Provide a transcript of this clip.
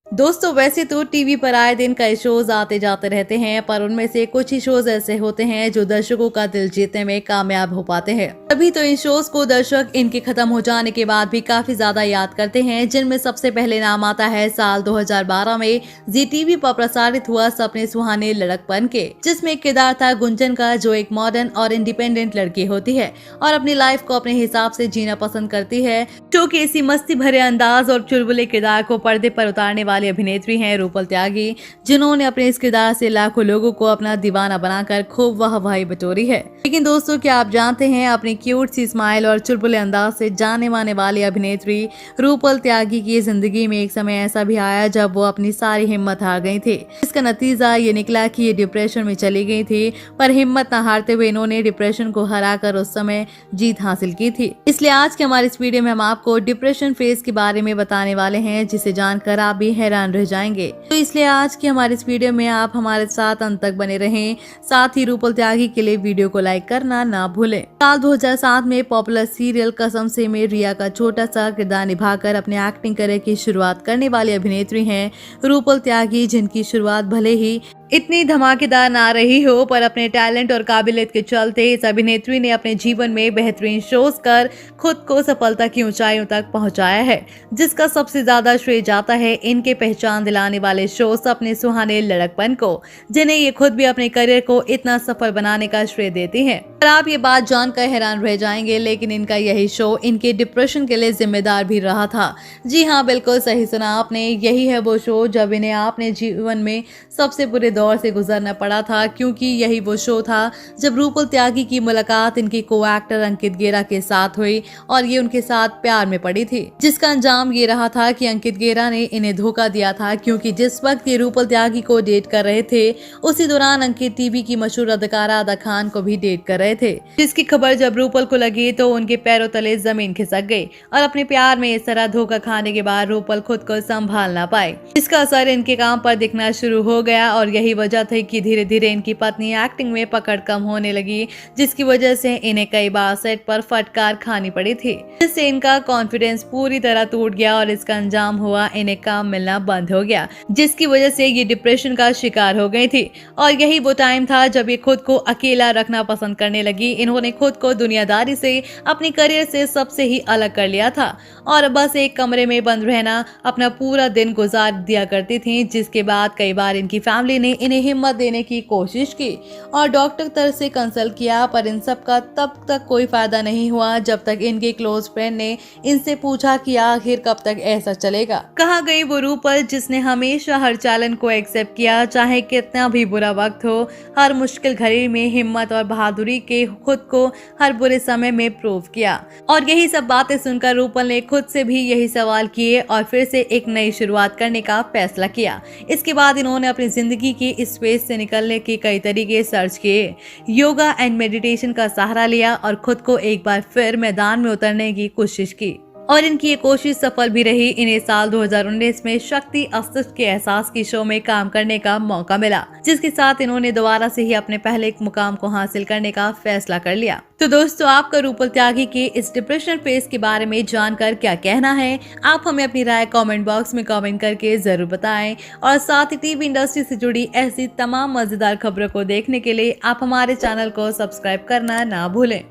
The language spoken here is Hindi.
दोस्तों वैसे तो टीवी पर आए दिन कई शोज आते जाते रहते हैं, पर उनमें से कुछ ही शोज ऐसे होते हैं जो दर्शकों का दिल जीतने में कामयाब हो पाते हैं। तभी तो इन शोज को दर्शक इनके खत्म हो जाने के बाद भी काफी ज्यादा याद करते हैं, जिनमें सबसे पहले नाम आता है साल 2012 में जी टीवी पर प्रसारित हुआ सपने सुहाने लड़कपन के, जिसमें एक किरदार था गुंजन का, जो एक मॉडर्न और इंडिपेंडेंट लड़की होती है और अपनी लाइफ को अपने हिसाब से जीना पसंद करती है। शो के इसी मस्ती भरे अंदाज और चुलबुले किरदार को पर्दे पर उतारने वाली अभिनेत्री हैं रूपल त्यागी, जिन्होंने अपने इस किरदार से लाखों लोगों को अपना दीवाना बनाकर खूब वाहवाही बटोरी है। लेकिन दोस्तों, क्या आप जानते हैं, अपनी क्यूट सी स्माइल और चुलबुले अंदाज से जाने माने वाली अभिनेत्री रूपल त्यागी की जिंदगी में एक समय ऐसा भी आया जब वो अपनी सारी हिम्मत हार गई थी। इसका नतीजा ये निकला कि ये डिप्रेशन में चली गई थी, पर हिम्मत न हारते हुए इन्होंने डिप्रेशन को हराकर उस समय जीत हासिल की थी। इसलिए आज के हमारे इस वीडियो में हम आपको डिप्रेशन फेज के बारे में बताने वाले हैं, जिसे जानकर आप भी हैरान रह जाएंगे। तो इसलिए आज की हमारे इस वीडियो में आप हमारे साथ अंत तक बने रहें। साथ ही रूपल त्यागी के लिए वीडियो को लाइक करना ना भूलें। साल 2007 में पॉपुलर सीरियल कसम से में रिया का छोटा सा किरदार निभाकर अपने एक्टिंग करियर की शुरुआत करने वाली अभिनेत्री हैं रूपल त्यागी, जिनकी शुरुआत भले ही इतनी धमाकेदार ना रही हो, पर अपने टैलेंट और काबिलियत के चलते इस अभिनेत्री ने अपने जीवन में बेहतरीन शोज कर खुद को सफलता की ऊंचाइयों तक पहुंचाया है, जिसका सबसे ज्यादा श्रेय जाता है इनके पहचान दिलाने वाले शो सपने सुहाने लड़कपन को, जिन्हें ये खुद भी अपने करियर को इतना सफल बनाने का श्रेय देती हैं। पर आप ये बात जानकर हैरान रह जाएंगे, लेकिन इनका यही शो इनके डिप्रेशन के लिए जिम्मेदार भी रहा था। जी हाँ, बिल्कुल सही सुना आपने, यही है वो शो जब इन्हें अपने जीवन में सबसे बुरे दौर से गुजरना पड़ा था, क्योंकि यही वो शो था जब रूपल त्यागी की मुलाकात इनके को एक्टर अंकित गेरा के साथ हुई और ये उनके साथ प्यार में पड़ी थी, जिसका अंजाम ये रहा था कि अंकित गेरा ने इन्हें धोखा दिया था, क्योंकि जिस वक्त ये रूपल त्यागी को डेट कर रहे थे उसी दौरान अंकित टीवी की मशहूर अदाकारा अदा खान को भी डेट कर रहे थे, जिसकी खबर जब रूपल को लगी तो उनके पैरों तले जमीन खिसक गई और अपने प्यार में इस तरह धोखा खाने के बाद रूपल खुद को संभाल ना पाए, जिसका असर इनके काम पर दिखना शुरू हो गया। और यही वजह थी कि धीरे धीरे इनकी पत्नी एक्टिंग में पकड़ कम होने लगी, जिसकी वजह से इन्हें कई बार सेट पर फटकार खानी पड़ी थी, जिससे इनका कॉन्फिडेंस पूरी तरह टूट गया और इसका अंजाम हुआ इन्हें काम मिलना बंद हो गया, जिसकी वजह से ये डिप्रेशन का शिकार हो गई थी। और यही वो टाइम था जब ये खुद को अकेला रखना पसंद करने लगी। इन्होंने खुद को दुनियादारी से, अपने करियर से सबसे ही अलग कर लिया था और बस एक कमरे में बंद रहना अपना पूरा दिन गुजार दिया करती थी, जिसके बाद कई बार इनकी फैमिली ने इन्हें हिम्मत देने की कोशिश की और डॉक्टर तरह से कंसल्ट किया, पर इन सब का तब तक कोई फायदा नहीं हुआ जब तक इनके क्लोज फ्रेंड ने इनसे पूछा कि आखिर कब तक ऐसा चलेगा। कहाँ गई वो रूपल जिसने हमेशा हर चैलेंज को एक्सेप्ट किया, चाहे कितना भी बुरा वक्त हो, हर मुश्किल घड़ी में हिम्मत और बहादुरी के खुद को हर बुरे समय में प्रूव किया। और यही सब बातें सुनकर रूपल ने खुद से भी यही सवाल किए और फिर से एक नई शुरुआत करने का फैसला किया। इसके बाद इन्होंने अपनी जिंदगी की इस फेज से निकलने के कई तरीके सर्च किए, योगा एंड मेडिटेशन का सहारा लिया और खुद को एक बार फिर मैदान में उतरने की कोशिश की और इनकी ये कोशिश सफल भी रही। इन्हें साल 2019 में शक्ति अस्तित्व के एहसास की शो में काम करने का मौका मिला, जिसके साथ इन्होंने दोबारा से ही अपने पहले मुकाम को हासिल करने का फैसला कर लिया। तो दोस्तों, आपका रूपल त्यागी के इस डिप्रेशन फेज के बारे में जानकर क्या कहना है? आप हमें अपनी राय कमेंट बॉक्स में कमेंट करके जरूर बताएं और साथ ही टीवी इंडस्ट्री से जुड़ी ऐसी तमाम मजेदार खबरों को देखने के लिए आप हमारे चैनल को सब्सक्राइब करना ना भूलें।